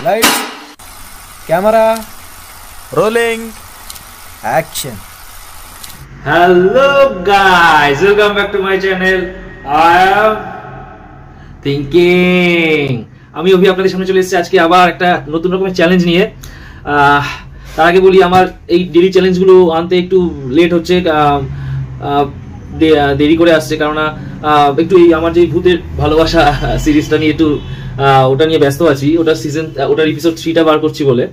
Lights, camera, rolling, action. Hello guys, welcome back to my channel. I am thinking. আমি অভি আপনাদের সামনে চলে এসেছি আজকে আবার একটা নতুন রকমের চ্যালেঞ্জ নিয়ে। তার আগে বলি আমার এই ডেইলি চ্যালেঞ্জগুলো আনতে একটু লেট হচ্ছে, দেরি করে আসছে, কারণ একটু এই আমার যে ভূতের ভালোবাসা সিরিজটা নিয়ে একটু ওটা নিয়ে ব্যস্ত আছি। ওটার এপিসোড 3টা বার করছি বলে।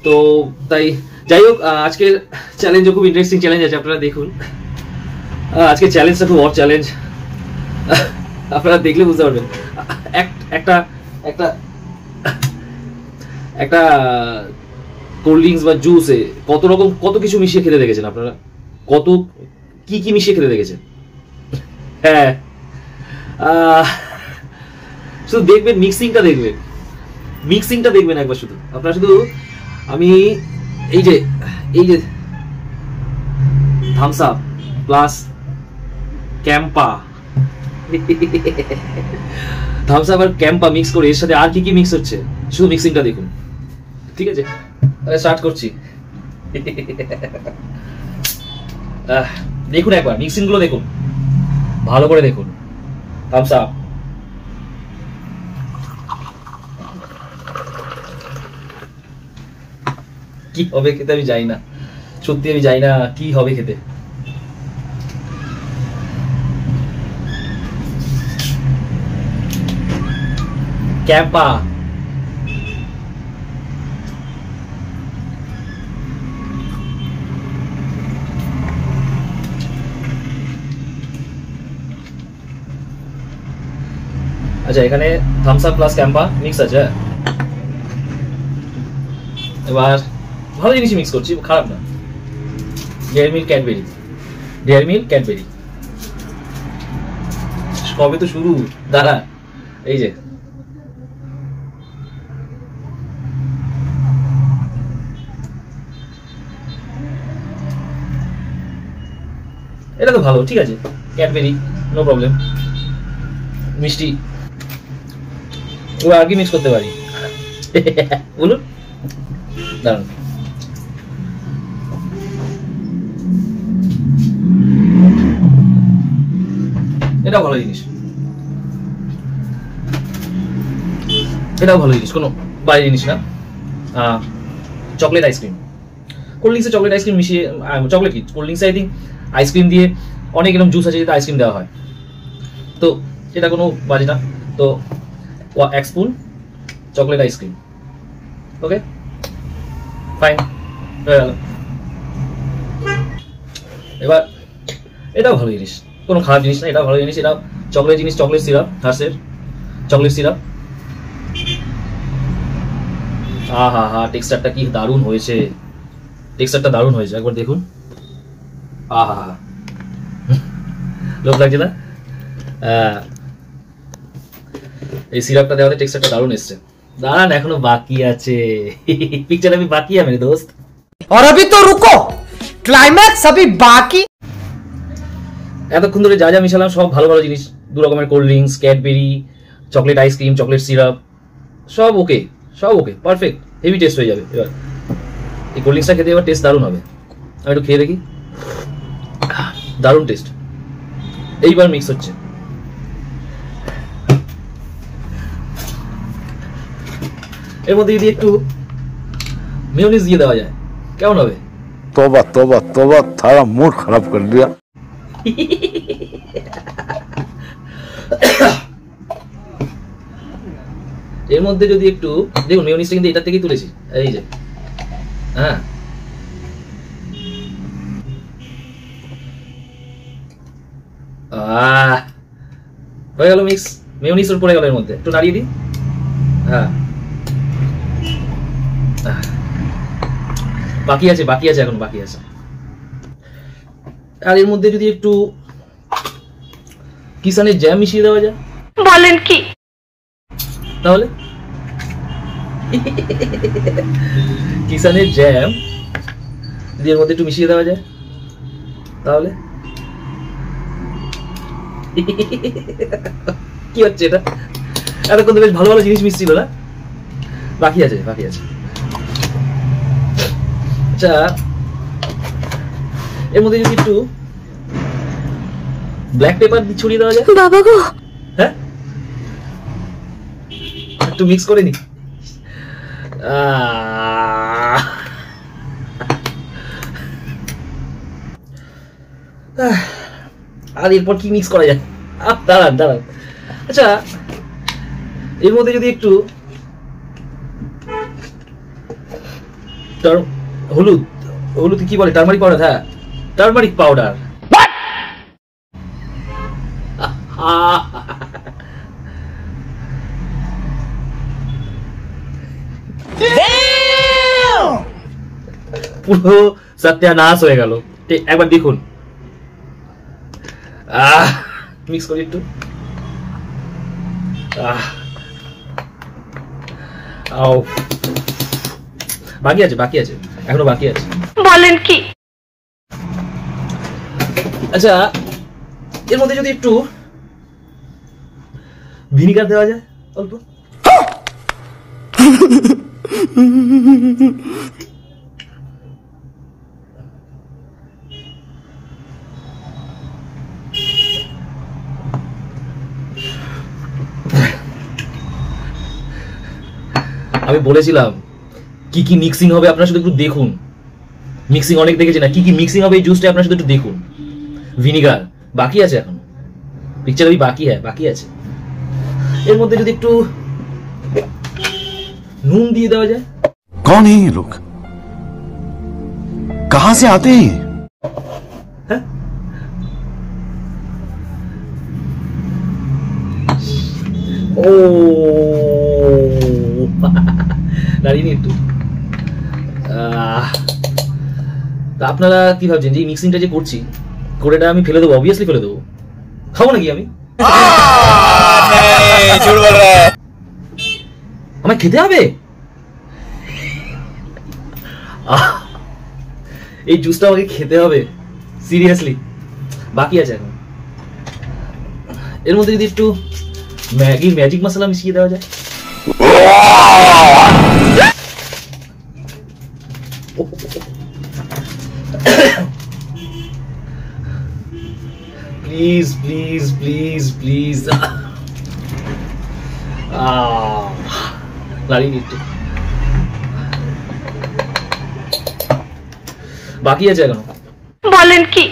তো তাই যাই হোক, আজকের চ্যালেঞ্জও খুব ইন্টারেস্টিং চ্যালেঞ্জ আছে, আপনারা দেখুন। আজকে চ্যালেঞ্জটা খুব অড চ্যালেঞ্জ, আপনারা দেখলে বুঝতে পারবেন। একটা একটা একটা কোল্ড ড্রিঙ্কস বা জুসে কত কিছু মিশিয়ে খেতে দেখেছেন আপনারা? কত কি মিশিয়ে খেতে দেখেছেন? হ্যাঁ, শুধু দেখবেন, মিক্সিংটা দেখবেন একবার শুধু। আপনারা শুধু আমি এই যে Thums Up plus Campa, Thums Up আর ক্যাম্পা মিক্স করে এর সাথে আর কি মিক্স হচ্ছে, শুধু মিক্সিংটা দেখুন। ঠিক আছে, তাহলে স্টার্ট করছি। দেখুন একবার মিক্সিং গুলো দেখুন, ভালো করে দেখুন। থামস আপ, কি হবে খেতে আমি জানি না, সত্যি আমি জানি না কি হবে খেতে। ক্যাম্পা, আচ্ছা এখানে Thums Up plus Campa mix আছে। এবার ভালো জিনিস মিক্স করছি, খারাপ না। ডেয়ারি মিল্ক ক্যাডবেরি, কবে তো শুরু, দাঁড়া। এই যে এটা তো ভালো, ঠিক আছে। ক্যাডবেরি, নো প্রবলেম, মিষ্টি। এবার আর কি মিক্স করতে পারি বলুন? দাঁড়ান, এটাও ভালো জিনিস, কোনো বাইরের জিনিস না। চকলেট আইসক্রিম, কোল্ড ড্রিঙ্কসে চকলেট আইসক্রিম মিশিয়ে, চকলেট কি কোল্ড ড্রিঙ্কসে আই থিঙ্ক আইসক্রিম দিয়ে অনেক এরকম জুস আছে যেটা আইসক্রিম দেওয়া হয়, তো এটা কোনো বাজে না। তো 1 spoon chocolate ice cream, okay fine, হয়ে গেল। এবার এটাও ভালো জিনিস, কোনো খারাপ জিনিস না, এটাও ভালো জিনিস। এটা চকলেট জিনিস, চকলেট সিরাপ, হার্সের চকলেট সিরাপ। হা, টেক্সচারটা কি দারুণ হয়েছে, একবার দেখুন। হা, লোভ লাগছে না? এই সিরাপটা দেওয়াতে টেক্সচারটা দারুণ এসছে। দাঁড়ান, এখনো বাকি আছে, পিকচার আমি বাকি है मेरे दोस्त। और अभी तो रुको, क्लाइमैक्स अभी बाकी। এতক্ষণ ধরে যা মিশালাম সব ভালো জিনিস, 2 রকমের cold drinks, Cadbury, chocolate ice cream, chocolate syrup, সব ওকে, পারফেক্ট, হেভি টেস্ট হয়ে যাবে। এবার এই কোল্ড ড্রিঙ্কসটা খেতে এবার টেস্ট দারুণ হবে। আমি একটু খেয়ে দেখি, দারুণ টেস্ট। এইবার মিক্স হচ্ছে। এর মধ্যে যদি একটু মেয়োনিজ দিয়ে দেওয়া যায় কেমন হবে? तौबा तौबा तौबा, थारा मूड खराब कर दिया। এর মধ্যে যদি একটু দেখুন, মেয়োনিজটা কিন্তু এটা থেকেই তুলেছি, এই যে। হ্যাঁ, হয়ে গেল মিক্স। মেয়োনিজ পড়ে গেল এর মধ্যে, একটু নাড়িয়ে দিই। হ্যাঁ, বাকি আছে, এখন বাকি আছে। আর এর মধ্যে যদি একটু কিষানের জ্যাম মিশিয়ে দেওয়া যায়, বলেন কি? তাহলে কিষানের জ্যাম যদি এর মধ্যে একটু মিশিয়ে দেওয়া যায়, তাহলে কি হচ্ছে এটা? এতক্ষণ তো বেশ ভালো ভালো জিনিস মিশছিল না? বাকি আছে। আচ্ছা, এর মধ্যে যদি একটু ব্ল্যাক পেপার ছড়িয়ে দেওয়া যায়। বাবা গো, হ্যাঁ, একটু মিক্স করে নি। আর এরপর কি মিক্স করা যায়? দাঁড়ান। আচ্ছা, এর মধ্যে যদি একটু হলুদ কি বলে, টারমারিক পাউডার। হ্যাঁ, টারমারিক পাউডার। পুরো সত্যানাশ হয়ে গেল। একবার দেখুন, মিক্স করি একটু। বাকি আছে, এখনো বাকি আছে। বলেন কি? আচ্ছা, এর মধ্যে যদি একটু ভিনিগার দেওয়া যায় অল্প। আমি বলেছিলাম কি কি মিক্সিং হবে, আপনারা শুধু একটু দেখুন। মিক্সিং অনেক দেখেছি না, কি কি মিক্সিং হবে এই জুসটা আপনারা শুধু একটু দেখুন। ভিনিগার বাকি আছে, এখন পিকচার भी বাকি আছে। এর মধ্যে যদি একটু নুন দিয়ে দেওয়া যায়। कौन है ये लोग? कहां से आते हैं? হ্যাঁ, ও দাঁড়িয়ে একটু। তা আপনারা কি ভাবছেন যে এই মিক্সিংটা যে করছি, করে এটা আমি ফেলে দেবো? অবভিয়াসলি ফেলে দেবো। খাবো নাকি আমি? আমায় খেতে হবে। এই জুসটা আমাকে খেতে হবে, সিরিয়াসলি। বাকি আছে এখন। এর মধ্যে যদি একটু ম্যাগির ম্যাজিক মশলা মিশিয়ে দেওয়া যায়। প্লিজ প্লিজ প্লিজ প্লিজ, দাঁড়িয়ে একটু। বাকি আছে এখন। বলেন কি?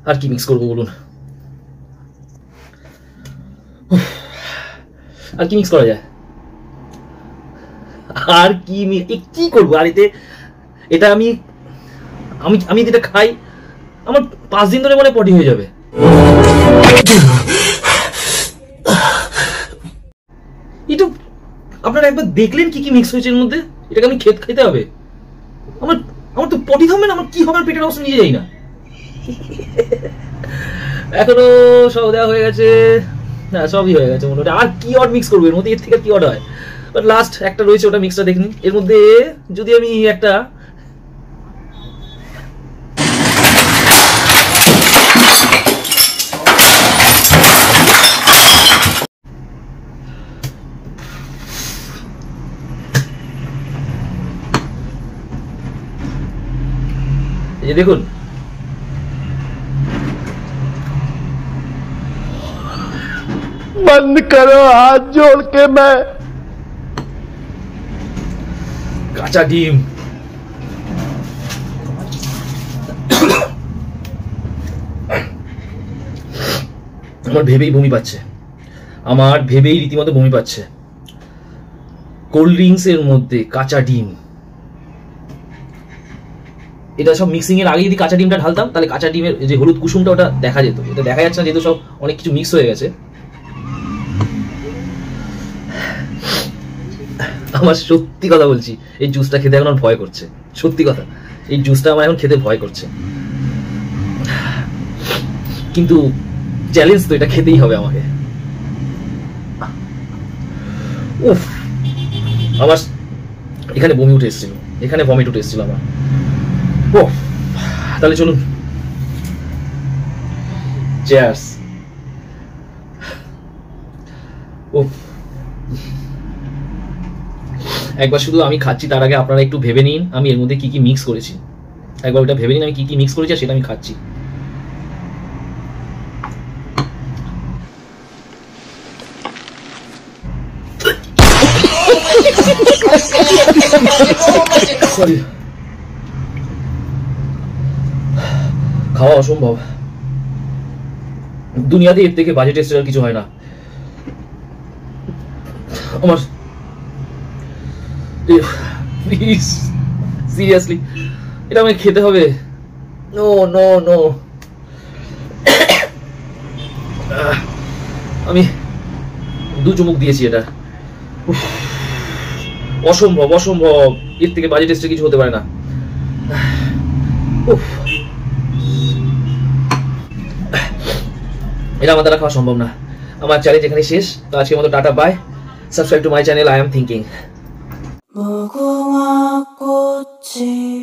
আর কি মিক্স করবো বলুন? আর কি মিক্স করা যায়? আর কি করবো? আর এটা আমি এটা খাই, আমার 5 দিন ধরে মনে পটি হয়ে যাবে। এটা আপনারা একবার দেখলেন কি কি মিক্স হয়েছে এর মধ্যে? এটাকে আমি খেতে হবে? আমার তো পটি থামবে না, আমার কি হবে? পেটের অবস্থা নিজে যাই না। এখনো সব দেওয়া হয়ে গেছে, না সবই হয়ে গেছে মোটামুটি। আর কি অড মিক্স করবো এর মধ্যে? এর থেকে কি অড হয়? বাট লাস্ট একটা রয়েছে, ওটা মিক্সটা দেখনি। এর মধ্যে যদি আমি একটা ये देखुन, बंद करो हाथ जोड़ के। मैं কাঁচা ডিম। আমার ভেবেই বমি পাচ্ছে, আমার ভেবেই রীতিমতো বমি পাচ্ছে। কোল্ড ড্রিঙ্কস এর মধ্যে কাঁচা ডিম। এটা সব মিক্সিং এর আগে যদি কাঁচা ডিমটা ঢালতাম, তাহলে কাঁচা ডিমের যে হলুদ কুসুমটা ওটা দেখা যেত। এটা দেখা যাচ্ছে না, যেহেতু সব অনেক কিছু মিক্স হয়ে গেছে। আমার সত্যি কথা বলছি, এই জুসটা খেতে এখন ভয় করছে। সত্যি কথা, এই জুসটা আমার এখন খেতে ভয় করছে। কিন্তু চ্যালেঞ্জ তো, এটা খেতেই হবে আমাকে। উফ, আমার এখানে বমি উঠে এসেছিল, এখানে ভমিট উঠে এসেছিল আমার। তাহলে চলুন, চিয়ার্স। একবার শুধু আমি খাচ্ছি তার আগে আপনারা একটু ভেবে নিন আমি এর মধ্যে কি কি মিক্স করেছি। একবার ওটা ভেবে নিন আমি কি কি মিক্স করেছি আর সেটা আমি খাচ্ছি। সরি, খাওয়া অসম্ভব। দুনিয়াতে এর থেকে বাজে টেস্টের আর কিছু হয় না। আমার প্লিজ সিরিয়াসলি এটা আমাকে খেতে হবে। নো নো নো, আমি 2 চুমুক দিয়েছি, এটা অসম্ভব অসম্ভব। এর থেকে বাজে টেস্টে কিছু হতে পারে না। এটা আমার দ্বারা খাওয়া সম্ভব না। আমার চ্যালেঞ্জ এখানে শেষ। তো আজকের মতো ta ta, bye. Subscribe to my channel, I am thinking. 무궁화 꽃이